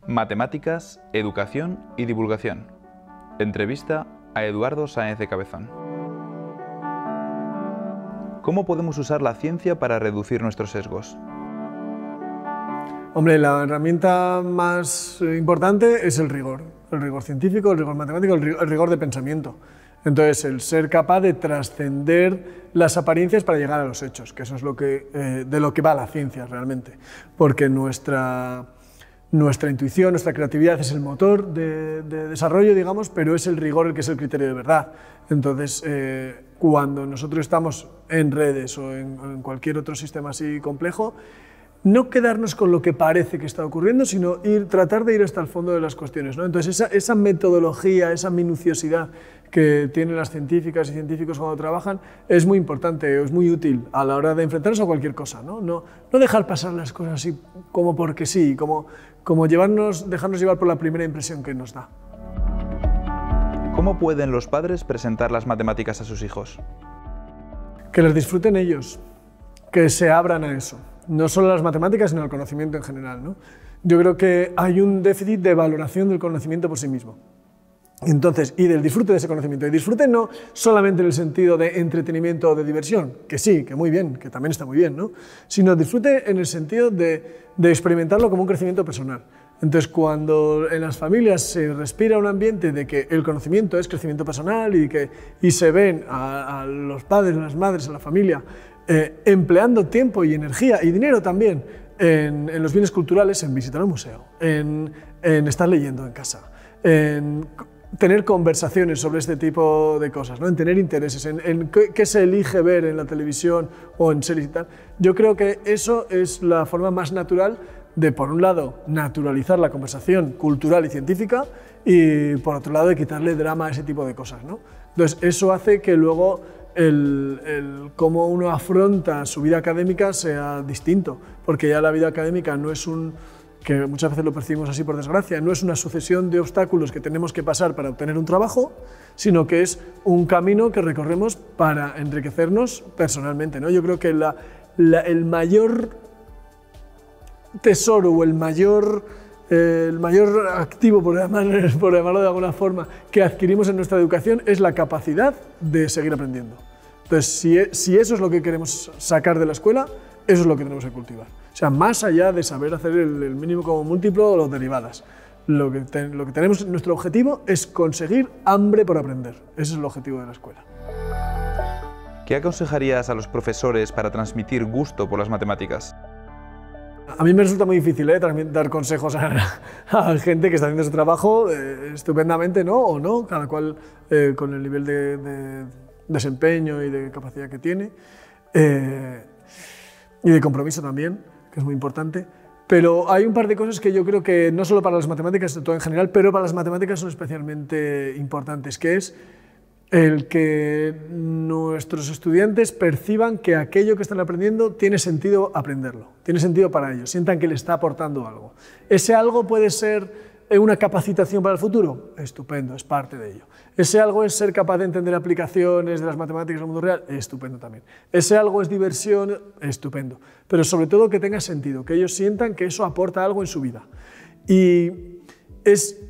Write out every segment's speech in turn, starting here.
Matemáticas, educación y divulgación. Entrevista a Eduardo Sáenz de Cabezón. ¿Cómo podemos usar la ciencia para reducir nuestros sesgos? Hombre, la herramienta más importante es el rigor científico, el rigor matemático, el rigor de pensamiento. Entonces, el ser capaz de trascender las apariencias para llegar a los hechos, que eso es de lo que va la ciencia realmente, porque nuestra intuición, nuestra creatividad es el motor de desarrollo, digamos, pero es el rigor el que es el criterio de verdad. Entonces, cuando nosotros estamos en redes o en cualquier otro sistema así complejo, no quedarnos con lo que parece que está ocurriendo, sino tratar de ir hasta el fondo de las cuestiones, ¿no? Entonces, esa metodología, esa minuciosidad que tienen las científicas y científicos cuando trabajan es muy importante, es muy útil a la hora de enfrentarnos a cualquier cosa, ¿no? No dejar pasar las cosas así como porque sí, como dejarnos llevar por la primera impresión que nos da. ¿Cómo pueden los padres presentar las matemáticas a sus hijos? Que las disfruten ellos, que se abran a eso. No solo las matemáticas, sino el conocimiento en general, ¿no? Yo creo que hay un déficit de valoración del conocimiento por sí mismo. Entonces, y del disfrute de ese conocimiento. Y disfrute no solamente en el sentido de entretenimiento o de diversión, que sí, que muy bien, que también está muy bien, ¿no? Sino disfrute en el sentido de experimentarlo como un crecimiento personal. Entonces, cuando en las familias se respira un ambiente de que el conocimiento es crecimiento personal y se ven a los padres, a las madres, a la familia, empleando tiempo y energía y dinero también en los bienes culturales, en visitar un museo, en estar leyendo en casa, en tener conversaciones sobre este tipo de cosas, ¿no? En tener intereses, en qué se elige ver en la televisión o en series y tal. Yo creo que eso es la forma más natural de, por un lado, naturalizar la conversación cultural y científica y, por otro lado, de quitarle drama a ese tipo de cosas, ¿no? Entonces, eso hace que luego cómo uno afronta su vida académica sea distinto, porque ya la vida académica no es que muchas veces lo percibimos así por desgracia, no es una sucesión de obstáculos que tenemos que pasar para obtener un trabajo, sino que es un camino que recorremos para enriquecernos personalmente, ¿no? Yo creo que el mayor tesoro o el mayor activo, por llamarlo de alguna forma, que adquirimos en nuestra educación es la capacidad de seguir aprendiendo. Entonces, si eso es lo que queremos sacar de la escuela, eso es lo que tenemos que cultivar. O sea, más allá de saber hacer el mínimo como múltiplo o las derivadas, lo que tenemos, nuestro objetivo es conseguir hambre por aprender. Ese es el objetivo de la escuela. ¿Qué aconsejarías a los profesores para transmitir gusto por las matemáticas? A mí me resulta muy difícil dar consejos a gente que está haciendo su trabajo estupendamente, ¿no? O no, cada cual con el nivel de desempeño y de capacidad que tiene, y de compromiso también, que es muy importante. Pero hay un par de cosas que yo creo que no solo para las matemáticas, sino todo en general, pero para las matemáticas son especialmente importantes, que es el que nuestros estudiantes perciban que aquello que están aprendiendo tiene sentido aprenderlo, tiene sentido para ellos, sientan que le está aportando algo. Ese algo puede ser una capacitación para el futuro, estupendo, es parte de ello. Ese algo es ser capaz de entender aplicaciones de las matemáticas en el mundo real, estupendo también. Ese algo es diversión, estupendo. Pero sobre todo que tenga sentido, que ellos sientan que eso aporta algo en su vida. Y es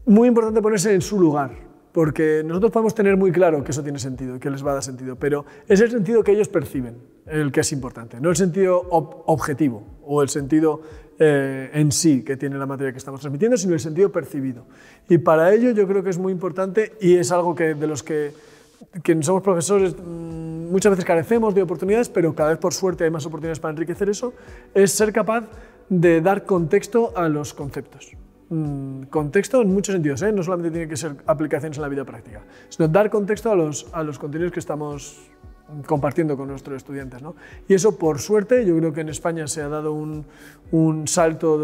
muy importante ponerse en su lugar, porque nosotros podemos tener muy claro que eso tiene sentido y que les va a dar sentido, pero es el sentido que ellos perciben el que es importante, no el sentido objetivo o el sentido en sí que tiene la materia que estamos transmitiendo, sino el sentido percibido. Y para ello yo creo que es muy importante, y es algo de los que somos profesores muchas veces carecemos de oportunidades, pero cada vez por suerte hay más oportunidades para enriquecer eso, es ser capaz de dar contexto a los conceptos. Contexto en muchos sentidos, no solamente tiene que ser aplicaciones en la vida práctica, sino dar contexto a los contenidos que estamos compartiendo con nuestros estudiantes, ¿no? Y eso, por suerte, yo creo que en España se ha dado un salto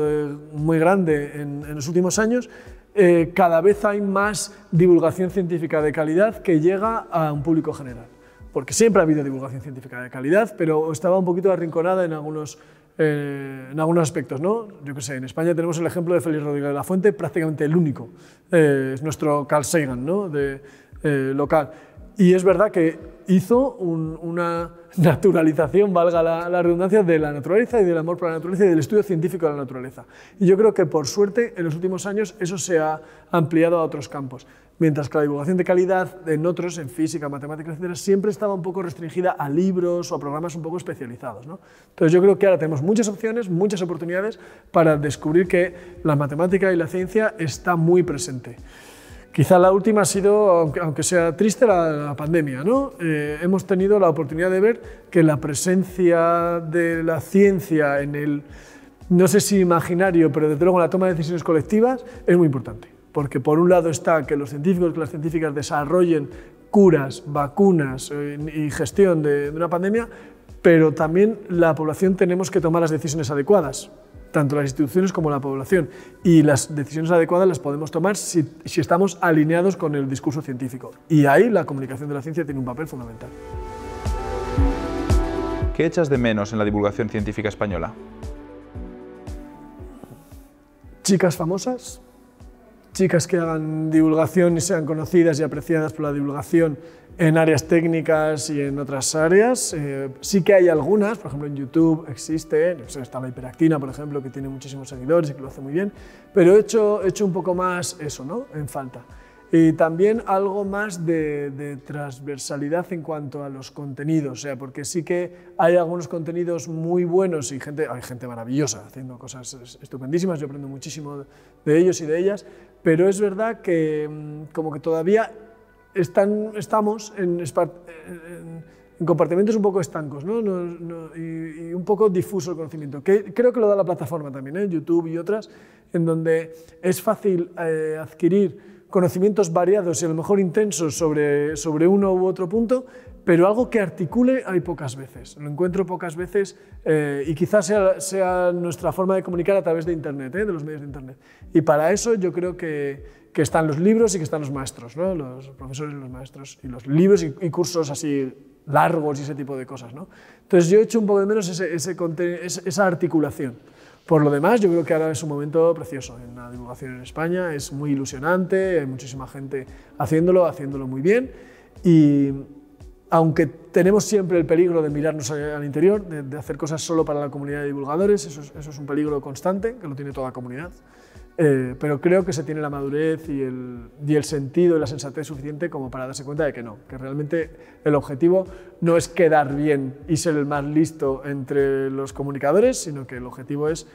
muy grande en los últimos años. Cada vez hay más divulgación científica de calidad que llega a un público general, porque siempre ha habido divulgación científica de calidad, pero estaba un poquito arrinconada en algunos aspectos, ¿no? Yo qué sé, en España tenemos el ejemplo de Félix Rodríguez de la Fuente, prácticamente el único, es nuestro Carl Sagan, ¿no? Local. y es verdad que hizo una naturalización, valga la redundancia, de la naturaleza y del amor por la naturaleza y del estudio científico de la naturaleza. Y yo creo que, por suerte, en los últimos años eso se ha ampliado a otros campos, mientras que la divulgación de calidad en otros, en física, matemáticas, etc., siempre estaba un poco restringida a libros o a programas un poco especializados, ¿no? Entonces yo creo que ahora tenemos muchas opciones, muchas oportunidades para descubrir que la matemática y la ciencia está muy presente. Quizá la última ha sido, aunque sea triste, la pandemia, ¿no? Hemos tenido la oportunidad de ver que la presencia de la ciencia en el, no sé si imaginario, pero desde luego en la toma de decisiones colectivas es muy importante. Porque por un lado está que los científicos y las científicas desarrollen curas, vacunas y gestión de una pandemia, pero también la población tenemos que tomar las decisiones adecuadas, tanto las instituciones como la población, y las decisiones adecuadas las podemos tomar si estamos alineados con el discurso científico. Y ahí la comunicación de la ciencia tiene un papel fundamental. ¿Qué echas de menos en la divulgación científica española? Chicas famosas, chicas que hagan divulgación y sean conocidas y apreciadas por la divulgación en áreas técnicas y en otras áreas. Sí que hay algunas, por ejemplo en YouTube existe, está la Hiperactina, por ejemplo, que tiene muchísimos seguidores y que lo hace muy bien, pero he hecho un poco más eso, ¿no?, en falta. Y también algo más de transversalidad en cuanto a los contenidos, o sea, porque sí que hay algunos contenidos muy buenos y hay gente maravillosa haciendo cosas estupendísimas, yo aprendo muchísimo de ellos y de ellas, pero es verdad que como que todavía estamos en compartimentos un poco estancos, ¿no? Y un poco difuso el conocimiento, que creo que lo da la plataforma también, YouTube y otras, en donde es fácil adquirir conocimientos variados y a lo mejor intensos sobre uno u otro punto, pero algo que articule hay pocas veces. Lo encuentro pocas veces y quizás sea nuestra forma de comunicar a través de Internet, de los medios de Internet. Y para eso yo creo que están los libros y que están los maestros, ¿no? Los profesores y los maestros, y los libros y cursos así largos y ese tipo de cosas, ¿no? Entonces yo he hecho un poco de menos esa articulación. Por lo demás, yo creo que ahora es un momento precioso en la divulgación en España, es muy ilusionante, hay muchísima gente haciéndolo muy bien, y aunque tenemos siempre el peligro de mirarnos al interior, de hacer cosas solo para la comunidad de divulgadores, eso es un peligro constante, que lo tiene toda comunidad, pero creo que se tiene la madurez y el sentido y la sensatez suficiente como para darse cuenta de que no, que realmente el objetivo no es quedar bien y ser el más listo entre los comunicadores, sino que el objetivo es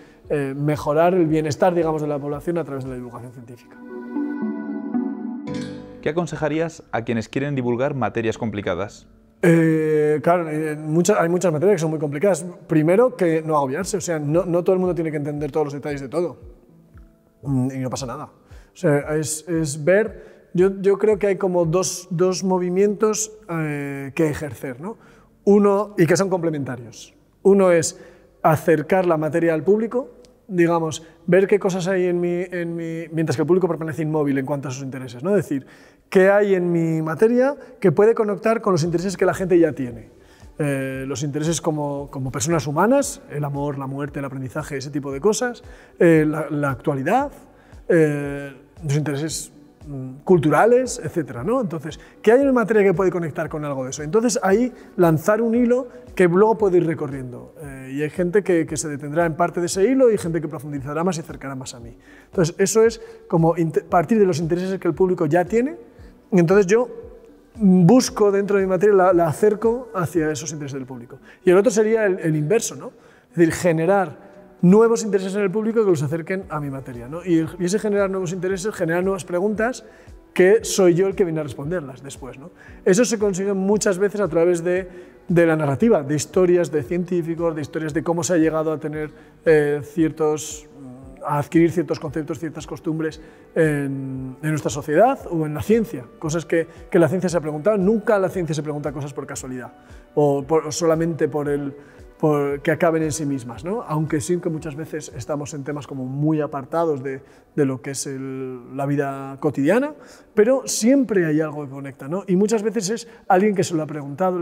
mejorar el bienestar, digamos, de la población a través de la divulgación científica. ¿Qué aconsejarías a quienes quieren divulgar materias complicadas? Claro, hay muchas materias que son muy complicadas. Primero, que no agobiarse, o sea, no todo el mundo tiene que entender todos los detalles de todo. Y no pasa nada. O sea, es ver, yo creo que hay como dos movimientos que ejercer, ¿no? Uno, y que son complementarios. Uno es acercar la materia al público, digamos, ver qué cosas hay mientras que el público permanece inmóvil en cuanto a sus intereses, ¿no? Es decir, qué hay en mi materia que puede conectar con los intereses que la gente ya tiene. Los intereses como personas humanas, el amor, la muerte, el aprendizaje, ese tipo de cosas, la actualidad, los intereses culturales, etcétera, ¿no? Entonces, ¿qué hay en materia que puede conectar con algo de eso? Entonces, ahí lanzar un hilo que luego puede ir recorriendo. Y hay gente que se detendrá en parte de ese hilo y gente que profundizará más y acercará más a mí. Entonces, eso es como partir de los intereses que el público ya tiene, y entonces yo busco dentro de mi materia, la acerco hacia esos intereses del público. Y el otro sería el inverso, ¿no? Es decir, generar nuevos intereses en el público que los acerquen a mi materia, ¿no? Y ese generar nuevos intereses, generar nuevas preguntas que soy yo el que viene a responderlas después, ¿no? Eso se consigue muchas veces a través de la narrativa, de historias de científicos, de historias de cómo se ha llegado a tener a adquirir ciertos conceptos, ciertas costumbres en nuestra sociedad o en la ciencia, cosas que la ciencia se ha preguntado. Nunca la ciencia se pregunta cosas por casualidad o solamente por que acaben en sí mismas, ¿no? Aunque sí que muchas veces estamos en temas como muy apartados de lo que es la vida cotidiana, pero siempre hay algo que conecta, ¿no? Y muchas veces es alguien que se lo ha preguntado,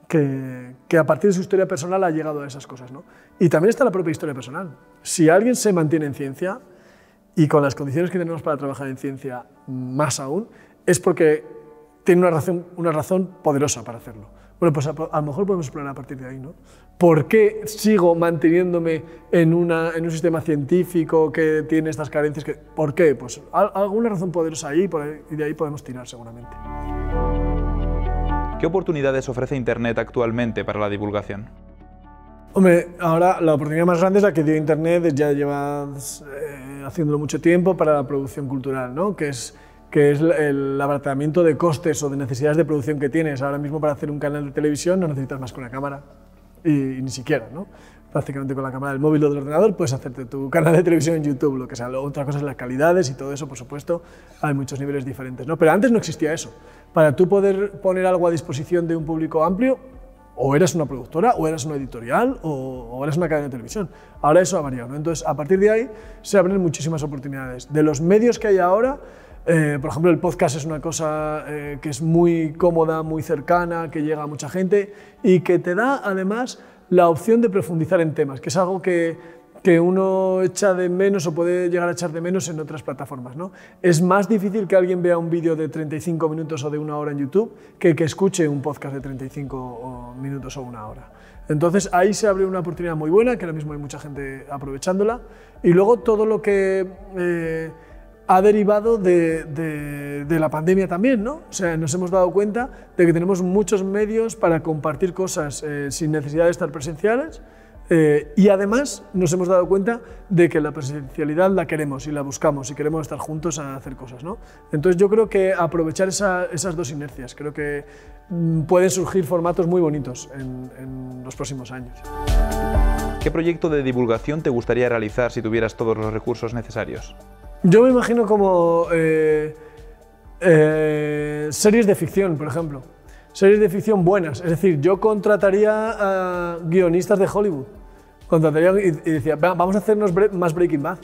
que a partir de su historia personal ha llegado a esas cosas, ¿no? Y también está la propia historia personal. Si alguien se mantiene en ciencia, y con las condiciones que tenemos para trabajar en ciencia más aún, es porque tiene una razón poderosa para hacerlo. Bueno, pues a lo mejor podemos explorar a partir de ahí, ¿no? ¿Por qué sigo manteniéndome en un sistema científico que tiene estas carencias? ¿Por qué? Pues alguna razón poderosa ahí, y de ahí podemos tirar seguramente. ¿Qué oportunidades ofrece Internet actualmente para la divulgación? Hombre, ahora la oportunidad más grande es la que dio Internet, ya llevas haciéndolo mucho tiempo para la producción cultural, ¿no? Que es el abaratamiento de costes o de necesidades de producción que tienes. Ahora mismo para hacer un canal de televisión no necesitas más que una cámara, y ni siquiera, ¿no? Prácticamente con la cámara del móvil o del ordenador puedes hacerte tu canal de televisión en YouTube, lo que sea. Otra cosa es las calidades y todo eso, por supuesto, hay muchos niveles diferentes, ¿no? Pero antes no existía eso. Para tú poder poner algo a disposición de un público amplio, o eras una productora, o eras una editorial, o eras una cadena de televisión. Ahora eso ha variado, ¿no? Entonces, a partir de ahí se abren muchísimas oportunidades. De los medios que hay ahora, por ejemplo, el podcast es una cosa que es muy cómoda, muy cercana, que llega a mucha gente y que te da, además, la opción de profundizar en temas, que es algo que uno echa de menos o puede llegar a echar de menos en otras plataformas, ¿no? Es más difícil que alguien vea un vídeo de 35 minutos o de 1 hora en YouTube que escuche un podcast de 35 minutos o 1 hora. Entonces ahí se abre una oportunidad muy buena, que ahora mismo hay mucha gente aprovechándola, y luego todo lo que ha derivado de la pandemia también, ¿no? O sea, nos hemos dado cuenta de que tenemos muchos medios para compartir cosas sin necesidad de estar presenciales, y además nos hemos dado cuenta de que la presencialidad la queremos y la buscamos y queremos estar juntos a hacer cosas, ¿no? Entonces yo creo que aprovechar esas dos inercias, creo que pueden surgir formatos muy bonitos en los próximos años. ¿Qué proyecto de divulgación te gustaría realizar si tuvieras todos los recursos necesarios? Yo me imagino como series de ficción, por ejemplo. Series de ficción buenas. Es decir, yo contrataría a guionistas de Hollywood. Contrataría y decía, vamos a hacernos más Breaking Bad.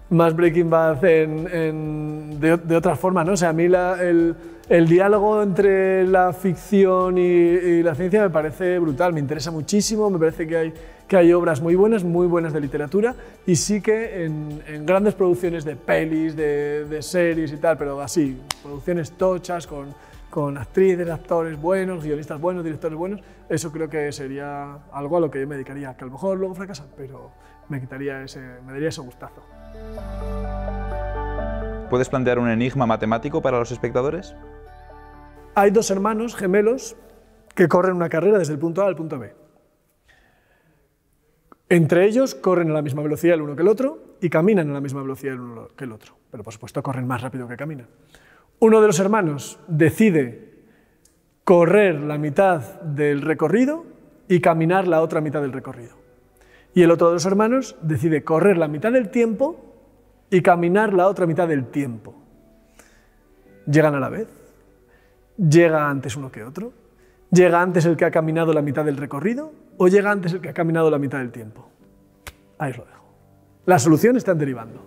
Más Breaking Bad de otra forma, ¿no? O sea, a mí el diálogo entre la ficción y la ciencia me parece brutal, me interesa muchísimo, me parece que hay obras muy buenas de literatura, y sí que en grandes producciones de pelis, de series y tal, pero así, producciones tochas con actrices, actores buenos, guionistas buenos, directores buenos, eso creo que sería algo a lo que yo me dedicaría, que a lo mejor luego fracasa, pero me daría ese gustazo. ¿Puedes plantear un enigma matemático para los espectadores? Hay dos hermanos gemelos que corren una carrera desde el punto A al punto B. Entre ellos corren a la misma velocidad el uno que el otro y caminan a la misma velocidad el uno que el otro, pero por supuesto corren más rápido que caminan. Uno de los hermanos decide correr la mitad del recorrido y caminar la otra mitad del recorrido. Y el otro de los hermanos decide correr la mitad del tiempo y caminar la otra mitad del tiempo. ¿Llegan a la vez? ¿Llega antes uno que otro? ¿Llega antes el que ha caminado la mitad del recorrido o llega antes el que ha caminado la mitad del tiempo? Ahí os lo dejo. Las soluciones están derivando.